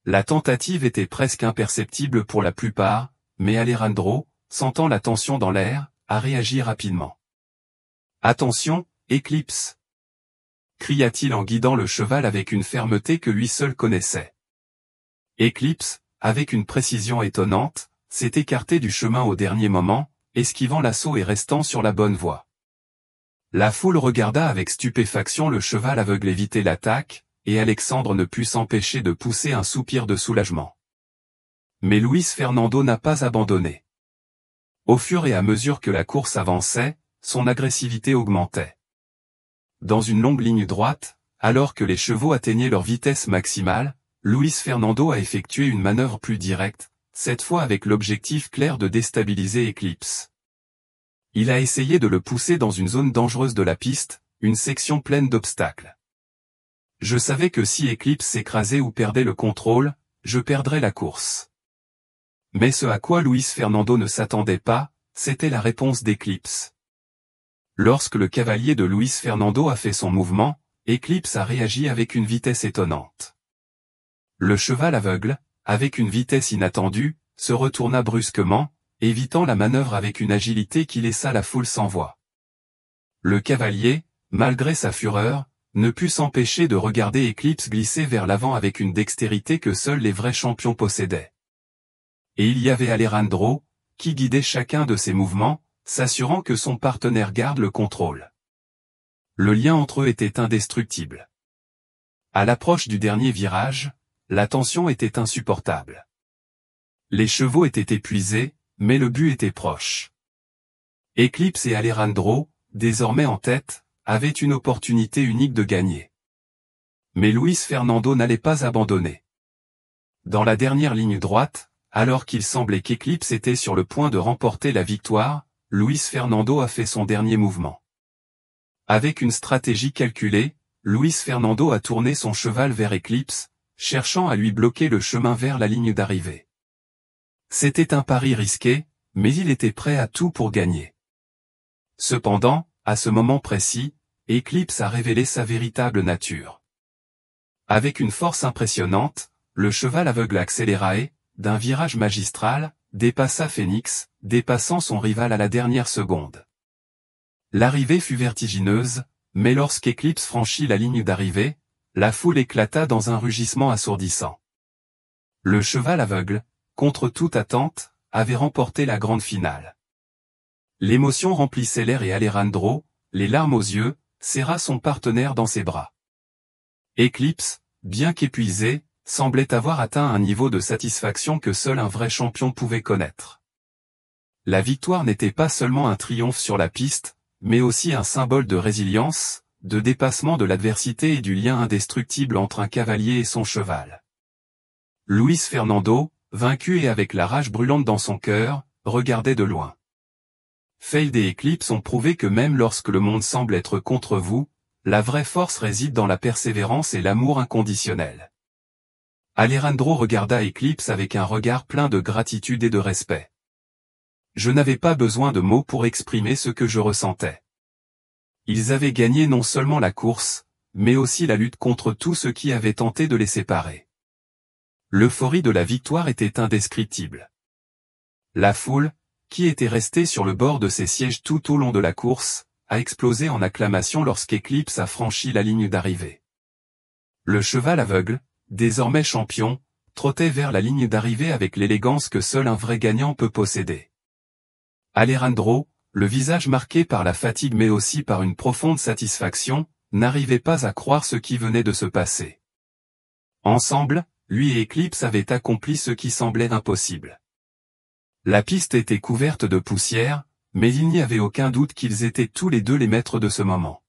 La tentative était presque imperceptible pour la plupart, mais Alejandro, sentant la tension dans l'air, a réagi rapidement. « Attention, Eclipse !» cria-t-il en guidant le cheval avec une fermeté que lui seul connaissait. Eclipse, avec une précision étonnante, s'est écarté du chemin au dernier moment, esquivant l'assaut et restant sur la bonne voie. La foule regarda avec stupéfaction le cheval aveugle éviter l'attaque, et Alexandre ne put s'empêcher de pousser un soupir de soulagement. Mais Luis Fernando n'a pas abandonné. Au fur et à mesure que la course avançait, son agressivité augmentait. Dans une longue ligne droite, alors que les chevaux atteignaient leur vitesse maximale, Luis Fernando a effectué une manœuvre plus directe, cette fois avec l'objectif clair de déstabiliser Eclipse. Il a essayé de le pousser dans une zone dangereuse de la piste, une section pleine d'obstacles. Je savais que si Eclipse s'écrasait ou perdait le contrôle, je perdrais la course. Mais ce à quoi Luis Fernando ne s'attendait pas, c'était la réponse d'Eclipse. Lorsque le cavalier de Luis Fernando a fait son mouvement, Eclipse a réagi avec une vitesse étonnante. Le cheval aveugle, avec une vitesse inattendue, se retourna brusquement, évitant la manœuvre avec une agilité qui laissa la foule sans voix. Le cavalier, malgré sa fureur, ne put s'empêcher de regarder Eclipse glisser vers l'avant avec une dextérité que seuls les vrais champions possédaient. Et il y avait Alejandro, qui guidait chacun de ses mouvements, s'assurant que son partenaire garde le contrôle. Le lien entre eux était indestructible. À l'approche du dernier virage, la tension était insupportable. Les chevaux étaient épuisés, mais le but était proche. Eclipse et Alejandro, désormais en tête, avaient une opportunité unique de gagner. Mais Luis Fernando n'allait pas abandonner. Dans la dernière ligne droite, alors qu'il semblait qu'Eclipse était sur le point de remporter la victoire, Luis Fernando a fait son dernier mouvement. Avec une stratégie calculée, Luis Fernando a tourné son cheval vers Eclipse, cherchant à lui bloquer le chemin vers la ligne d'arrivée. C'était un pari risqué, mais il était prêt à tout pour gagner. Cependant, à ce moment précis, Eclipse a révélé sa véritable nature. Avec une force impressionnante, le cheval aveugle accéléra et, d'un virage magistral, dépassa Phoenix, dépassant son rival à la dernière seconde. L'arrivée fut vertigineuse, mais lorsqu'Eclipse franchit la ligne d'arrivée, la foule éclata dans un rugissement assourdissant. Le cheval aveugle, contre toute attente, avait remporté la grande finale. L'émotion remplissait l'air et Alejandro, les larmes aux yeux, serra son partenaire dans ses bras. Eclipse, bien qu'épuisé, semblait avoir atteint un niveau de satisfaction que seul un vrai champion pouvait connaître. La victoire n'était pas seulement un triomphe sur la piste, mais aussi un symbole de résilience, de dépassement de l'adversité et du lien indestructible entre un cavalier et son cheval. Luis Fernando, vaincu et avec la rage brûlante dans son cœur, regardait de loin. Fade et Eclipse ont prouvé que même lorsque le monde semble être contre vous, la vraie force réside dans la persévérance et l'amour inconditionnel. Alejandro regarda Eclipse avec un regard plein de gratitude et de respect. Je n'avais pas besoin de mots pour exprimer ce que je ressentais. Ils avaient gagné non seulement la course, mais aussi la lutte contre tout ce qui avait tenté de les séparer. L'euphorie de la victoire était indescriptible. La foule, qui était restée sur le bord de ses sièges tout au long de la course, a explosé en acclamations lorsqu'Eclipse a franchi la ligne d'arrivée. Le cheval aveugle, désormais champion, trottait vers la ligne d'arrivée avec l'élégance que seul un vrai gagnant peut posséder. Alejandro, le visage marqué par la fatigue mais aussi par une profonde satisfaction, n'arrivait pas à croire ce qui venait de se passer. Ensemble, lui et Eclipse avaient accompli ce qui semblait impossible. La piste était couverte de poussière, mais il n'y avait aucun doute qu'ils étaient tous les deux les maîtres de ce moment.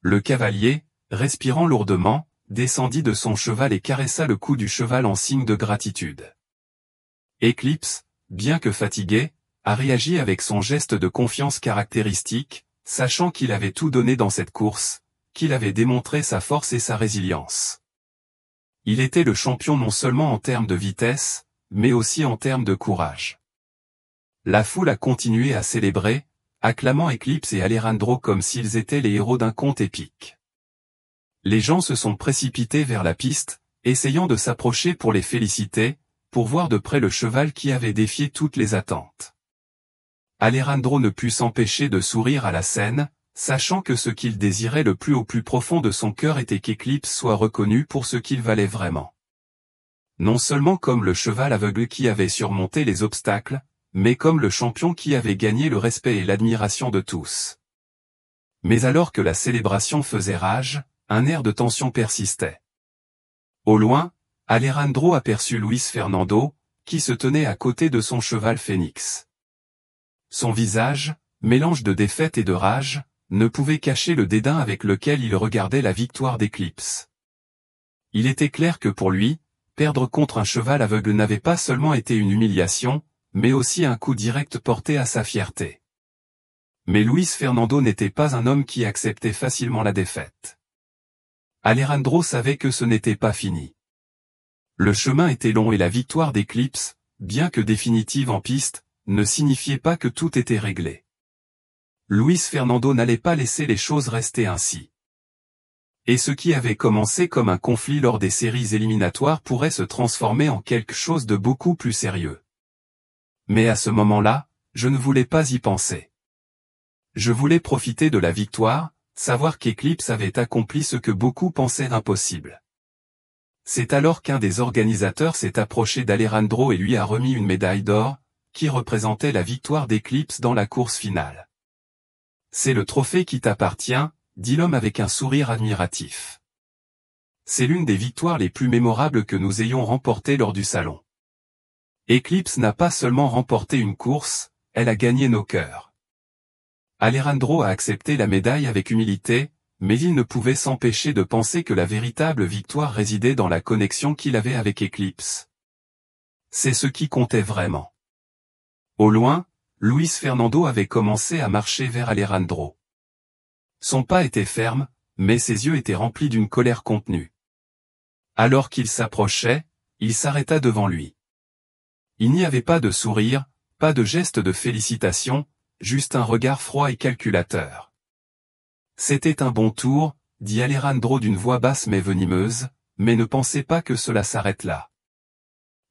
Le cavalier, respirant lourdement, descendit de son cheval et caressa le cou du cheval en signe de gratitude. Eclipse, bien que fatigué, a réagi avec son geste de confiance caractéristique, sachant qu'il avait tout donné dans cette course, qu'il avait démontré sa force et sa résilience. Il était le champion non seulement en termes de vitesse, mais aussi en termes de courage. La foule a continué à célébrer, acclamant Eclipse et Alejandro comme s'ils étaient les héros d'un conte épique. Les gens se sont précipités vers la piste, essayant de s'approcher pour les féliciter, pour voir de près le cheval qui avait défié toutes les attentes. Alejandro ne put s'empêcher de sourire à la scène, sachant que ce qu'il désirait le plus au plus profond de son cœur était qu'Eclipse soit reconnu pour ce qu'il valait vraiment. Non seulement comme le cheval aveugle qui avait surmonté les obstacles, mais comme le champion qui avait gagné le respect et l'admiration de tous. Mais alors que la célébration faisait rage, un air de tension persistait. Au loin, Alejandro aperçut Luis Fernando, qui se tenait à côté de son cheval Phoenix. Son visage, mélange de défaite et de rage, ne pouvait cacher le dédain avec lequel il regardait la victoire d'Eclipse. Il était clair que pour lui, perdre contre un cheval aveugle n'avait pas seulement été une humiliation, mais aussi un coup direct porté à sa fierté. Mais Luis Fernando n'était pas un homme qui acceptait facilement la défaite. Alejandro savait que ce n'était pas fini. Le chemin était long et la victoire d'Eclipse, bien que définitive en piste, ne signifiait pas que tout était réglé. Luis Fernando n'allait pas laisser les choses rester ainsi. Et ce qui avait commencé comme un conflit lors des séries éliminatoires pourrait se transformer en quelque chose de beaucoup plus sérieux. Mais à ce moment-là, je ne voulais pas y penser. Je voulais profiter de la victoire, savoir qu'Eclipse avait accompli ce que beaucoup pensaient impossible. C'est alors qu'un des organisateurs s'est approché d'Alejandro et lui a remis une médaille d'or, qui représentait la victoire d'Eclipse dans la course finale. C'est le trophée qui t'appartient, dit l'homme avec un sourire admiratif. C'est l'une des victoires les plus mémorables que nous ayons remportées lors du salon. Eclipse n'a pas seulement remporté une course, elle a gagné nos cœurs. Alejandro a accepté la médaille avec humilité, mais il ne pouvait s'empêcher de penser que la véritable victoire résidait dans la connexion qu'il avait avec Eclipse. C'est ce qui comptait vraiment. Au loin, Luis Fernando avait commencé à marcher vers Alejandro. Son pas était ferme, mais ses yeux étaient remplis d'une colère contenue. Alors qu'il s'approchait, il s'arrêta devant lui. Il n'y avait pas de sourire, pas de geste de félicitation, juste un regard froid et calculateur. C'était un bon tour, dit Alejandro d'une voix basse mais venimeuse, mais ne pensez pas que cela s'arrête là.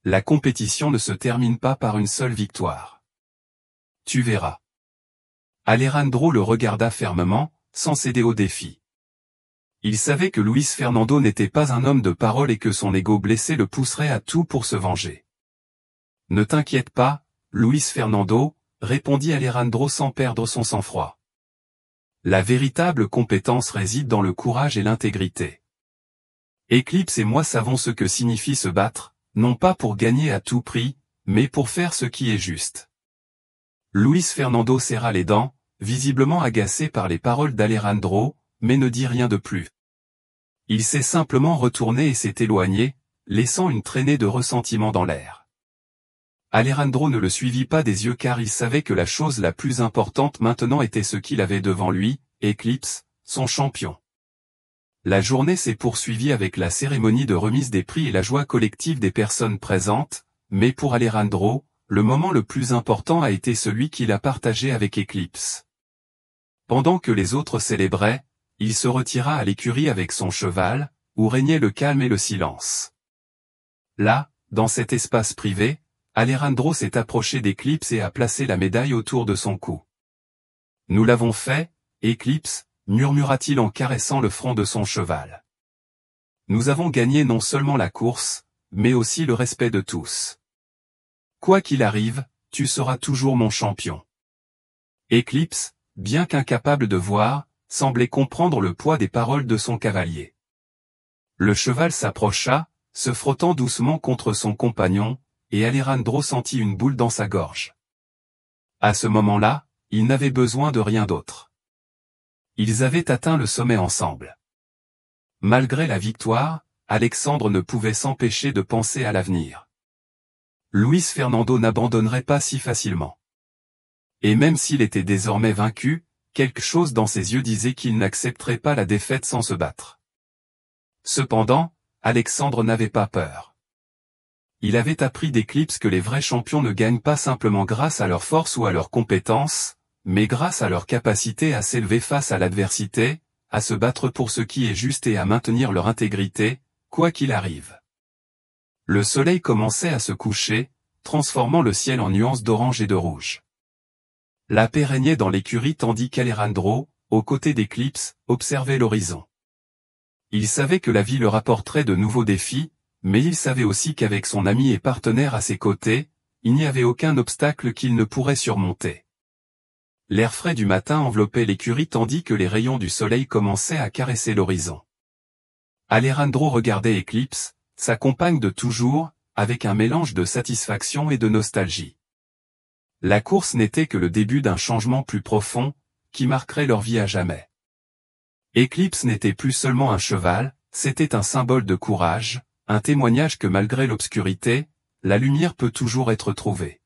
La compétition ne se termine pas par une seule victoire. Tu verras. Alejandro le regarda fermement, sans céder au défi. Il savait que Luis Fernando n'était pas un homme de parole et que son ego blessé le pousserait à tout pour se venger. Ne t'inquiète pas, Luis Fernando, répondit Alejandro sans perdre son sang-froid. La véritable compétence réside dans le courage et l'intégrité. Eclipse et moi savons ce que signifie se battre, non pas pour gagner à tout prix, mais pour faire ce qui est juste. Luis Fernando serra les dents, visiblement agacé par les paroles d'Alejandro, mais ne dit rien de plus. Il s'est simplement retourné et s'est éloigné, laissant une traînée de ressentiment dans l'air. Alejandro ne le suivit pas des yeux car il savait que la chose la plus importante maintenant était ce qu'il avait devant lui, Eclipse, son champion. La journée s'est poursuivie avec la cérémonie de remise des prix et la joie collective des personnes présentes, mais pour Alejandro, le moment le plus important a été celui qu'il a partagé avec Eclipse. Pendant que les autres célébraient, il se retira à l'écurie avec son cheval, où régnait le calme et le silence. Là, dans cet espace privé, Alejandro s'est approché d'Eclipse et a placé la médaille autour de son cou. « Nous l'avons fait, Eclipse », murmura-t-il en caressant le front de son cheval. « Nous avons gagné non seulement la course, mais aussi le respect de tous. Quoi qu'il arrive, tu seras toujours mon champion. Éclipse, bien qu'incapable de voir, semblait comprendre le poids des paroles de son cavalier. Le cheval s'approcha, se frottant doucement contre son compagnon, et Alejandro sentit une boule dans sa gorge. À ce moment-là, il n'avait besoin de rien d'autre. Ils avaient atteint le sommet ensemble. Malgré la victoire, Alexandre ne pouvait s'empêcher de penser à l'avenir. Luis Fernando n'abandonnerait pas si facilement. Et même s'il était désormais vaincu, quelque chose dans ses yeux disait qu'il n'accepterait pas la défaite sans se battre. Cependant, Alexandre n'avait pas peur. Il avait appris d'Éclipse que les vrais champions ne gagnent pas simplement grâce à leur force ou à leurs compétences, mais grâce à leur capacité à s'élever face à l'adversité, à se battre pour ce qui est juste et à maintenir leur intégrité, quoi qu'il arrive. Le soleil commençait à se coucher, transformant le ciel en nuances d'orange et de rouge. La paix régnait dans l'écurie tandis qu'Alejandro, aux côtés d'Éclipse, observait l'horizon. Il savait que la vie leur apporterait de nouveaux défis, mais il savait aussi qu'avec son ami et partenaire à ses côtés, il n'y avait aucun obstacle qu'il ne pourrait surmonter. L'air frais du matin enveloppait l'écurie tandis que les rayons du soleil commençaient à caresser l'horizon. Alejandro regardait Éclipse, sa compagne de toujours, avec un mélange de satisfaction et de nostalgie. La course n'était que le début d'un changement plus profond, qui marquerait leur vie à jamais. Éclipse n'était plus seulement un cheval, c'était un symbole de courage, un témoignage que malgré l'obscurité, la lumière peut toujours être trouvée.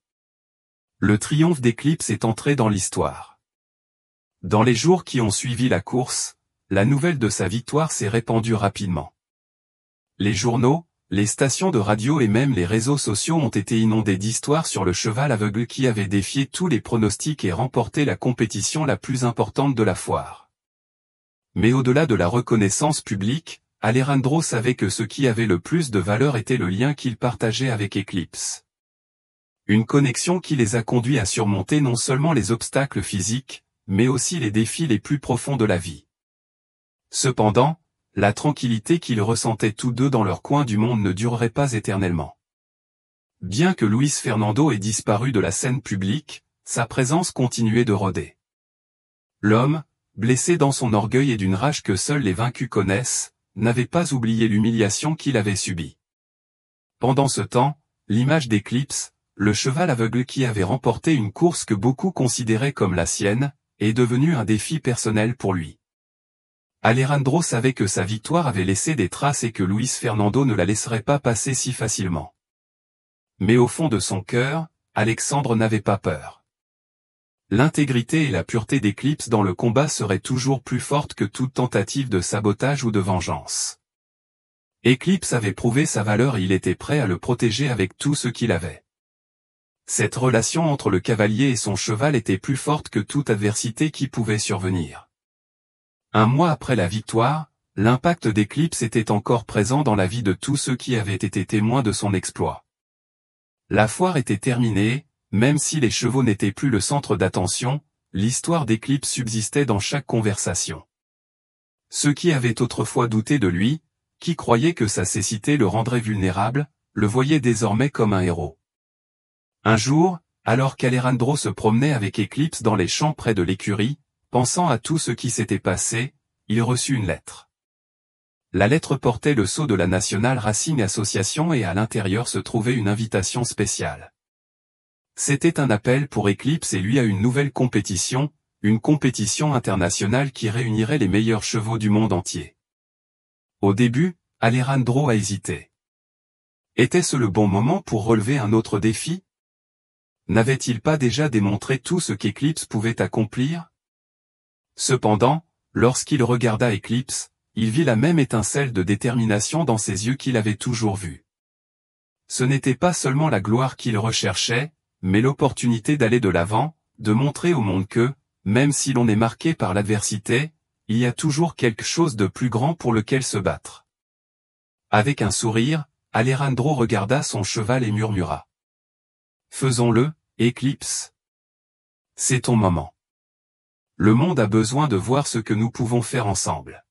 Le triomphe d'Éclipse est entré dans l'histoire. Dans les jours qui ont suivi la course, la nouvelle de sa victoire s'est répandue rapidement. Les journaux, les stations de radio et même les réseaux sociaux ont été inondés d'histoires sur le cheval aveugle qui avait défié tous les pronostics et remporté la compétition la plus importante de la foire. Mais au-delà de la reconnaissance publique, Alejandro savait que ce qui avait le plus de valeur était le lien qu'il partageait avec Éclipse. Une connexion qui les a conduits à surmonter non seulement les obstacles physiques, mais aussi les défis les plus profonds de la vie. Cependant, la tranquillité qu'ils ressentaient tous deux dans leur coin du monde ne durerait pas éternellement. Bien que Luis Fernando ait disparu de la scène publique, sa présence continuait de rôder. L'homme, blessé dans son orgueil et d'une rage que seuls les vaincus connaissent, n'avait pas oublié l'humiliation qu'il avait subie. Pendant ce temps, l'image d'Éclipse, le cheval aveugle qui avait remporté une course que beaucoup considéraient comme la sienne, est devenue un défi personnel pour lui. Alejandro savait que sa victoire avait laissé des traces et que Luis Fernando ne la laisserait pas passer si facilement. Mais au fond de son cœur, Alexandre n'avait pas peur. L'intégrité et la pureté d'Éclipse dans le combat seraient toujours plus fortes que toute tentative de sabotage ou de vengeance. Éclipse avait prouvé sa valeur et il était prêt à le protéger avec tout ce qu'il avait. Cette relation entre le cavalier et son cheval était plus forte que toute adversité qui pouvait survenir. Un mois après la victoire, l'impact d'Éclipse était encore présent dans la vie de tous ceux qui avaient été témoins de son exploit. La foire était terminée. Même si les chevaux n'étaient plus le centre d'attention, l'histoire d'Éclipse subsistait dans chaque conversation. Ceux qui avaient autrefois douté de lui, qui croyaient que sa cécité le rendrait vulnérable, le voyaient désormais comme un héros. Un jour, alors qu'Alejandro se promenait avec Éclipse dans les champs près de l'écurie, pensant à tout ce qui s'était passé, il reçut une lettre. La lettre portait le sceau de la National Racing Association et à l'intérieur se trouvait une invitation spéciale. C'était un appel pour Éclipse et lui à une nouvelle compétition, une compétition internationale qui réunirait les meilleurs chevaux du monde entier. Au début, Alejandro a hésité. Était-ce le bon moment pour relever un autre défi? N'avait-il pas déjà démontré tout ce qu'Éclipse pouvait accomplir? Cependant, lorsqu'il regarda Éclipse, il vit la même étincelle de détermination dans ses yeux qu'il avait toujours vue. Ce n'était pas seulement la gloire qu'il recherchait, mais l'opportunité d'aller de l'avant, de montrer au monde que, même si l'on est marqué par l'adversité, il y a toujours quelque chose de plus grand pour lequel se battre. Avec un sourire, Alejandro regarda son cheval et murmura. « Faisons-le, Éclipse. C'est ton moment. Le monde a besoin de voir ce que nous pouvons faire ensemble. »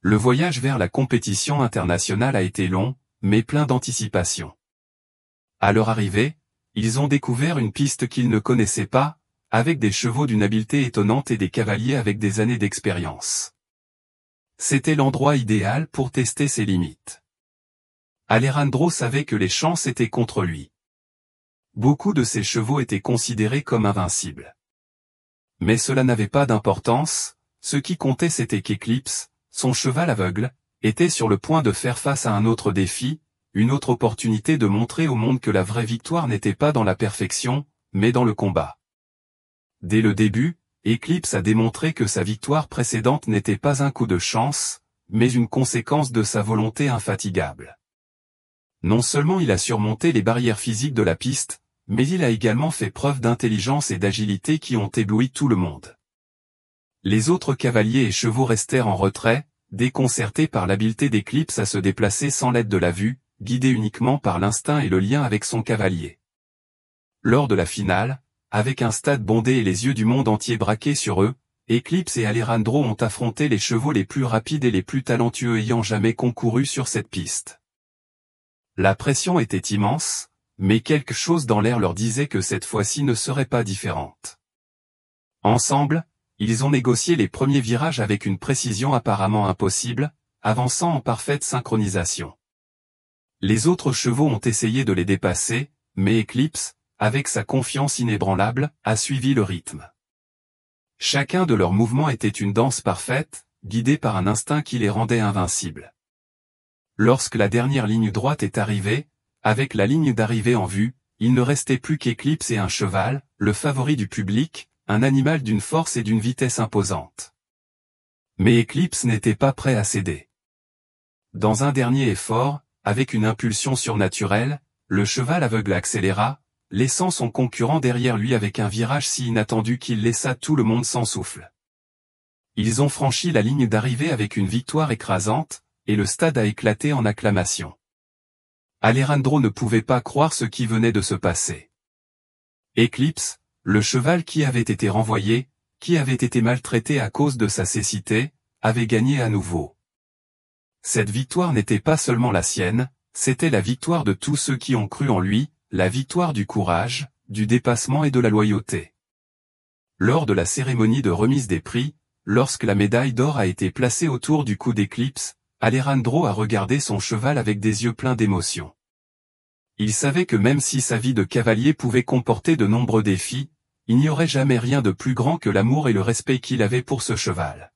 Le voyage vers la compétition internationale a été long, mais plein d'anticipation. À leur arrivée, ils ont découvert une piste qu'ils ne connaissaient pas, avec des chevaux d'une habileté étonnante et des cavaliers avec des années d'expérience. C'était l'endroit idéal pour tester ses limites. Alejandro savait que les chances étaient contre lui. Beaucoup de ses chevaux étaient considérés comme invincibles. Mais cela n'avait pas d'importance, ce qui comptait c'était qu'Eclipse, son cheval aveugle, était sur le point de faire face à un autre défi, une autre opportunité de montrer au monde que la vraie victoire n'était pas dans la perfection, mais dans le combat. Dès le début, Eclipse a démontré que sa victoire précédente n'était pas un coup de chance, mais une conséquence de sa volonté infatigable. Non seulement il a surmonté les barrières physiques de la piste, mais il a également fait preuve d'intelligence et d'agilité qui ont ébloui tout le monde. Les autres cavaliers et chevaux restèrent en retrait, déconcertés par l'habileté d'Eclipse à se déplacer sans l'aide de la vue, guidé uniquement par l'instinct et le lien avec son cavalier. Lors de la finale, avec un stade bondé et les yeux du monde entier braqués sur eux, Eclipse et Alejandro ont affronté les chevaux les plus rapides et les plus talentueux ayant jamais concouru sur cette piste. La pression était immense, mais quelque chose dans l'air leur disait que cette fois-ci ne serait pas différente. Ensemble, ils ont négocié les premiers virages avec une précision apparemment impossible, avançant en parfaite synchronisation. Les autres chevaux ont essayé de les dépasser, mais Eclipse, avec sa confiance inébranlable, a suivi le rythme. Chacun de leurs mouvements était une danse parfaite, guidée par un instinct qui les rendait invincibles. Lorsque la dernière ligne droite est arrivée, avec la ligne d'arrivée en vue, il ne restait plus qu'Eclipse et un cheval, le favori du public, un animal d'une force et d'une vitesse imposante. Mais Eclipse n'était pas prêt à céder. Dans un dernier effort, avec une impulsion surnaturelle, le cheval aveugle accéléra, laissant son concurrent derrière lui avec un virage si inattendu qu'il laissa tout le monde sans souffle. Ils ont franchi la ligne d'arrivée avec une victoire écrasante, et le stade a éclaté en acclamations. Alejandro ne pouvait pas croire ce qui venait de se passer. Eclipse, le cheval qui avait été renvoyé, qui avait été maltraité à cause de sa cécité, avait gagné à nouveau. Cette victoire n'était pas seulement la sienne, c'était la victoire de tous ceux qui ont cru en lui, la victoire du courage, du dépassement et de la loyauté. Lors de la cérémonie de remise des prix, lorsque la médaille d'or a été placée autour du cou d'Eclipse, Alejandro a regardé son cheval avec des yeux pleins d'émotion. Il savait que même si sa vie de cavalier pouvait comporter de nombreux défis, il n'y aurait jamais rien de plus grand que l'amour et le respect qu'il avait pour ce cheval.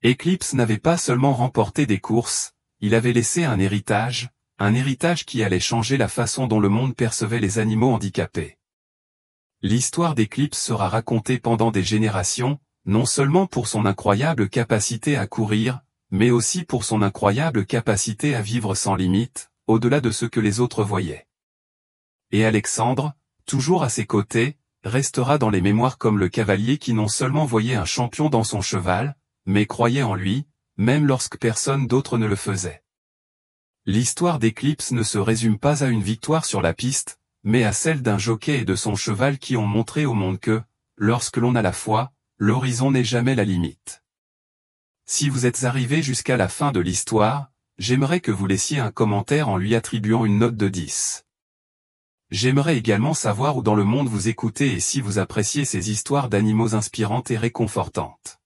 Eclipse n'avait pas seulement remporté des courses, il avait laissé un héritage qui allait changer la façon dont le monde percevait les animaux handicapés. L'histoire d'Eclipse sera racontée pendant des générations, non seulement pour son incroyable capacité à courir, mais aussi pour son incroyable capacité à vivre sans limite, au-delà de ce que les autres voyaient. Et Alexandre, toujours à ses côtés, restera dans les mémoires comme le cavalier qui non seulement voyait un champion dans son cheval, mais croyait en lui, même lorsque personne d'autre ne le faisait. L'histoire d'Eclipse ne se résume pas à une victoire sur la piste, mais à celle d'un jockey et de son cheval qui ont montré au monde que, lorsque l'on a la foi, l'horizon n'est jamais la limite. Si vous êtes arrivé jusqu'à la fin de l'histoire, j'aimerais que vous laissiez un commentaire en lui attribuant une note de 10. J'aimerais également savoir où dans le monde vous écoutez et si vous appréciez ces histoires d'animaux inspirantes et réconfortantes.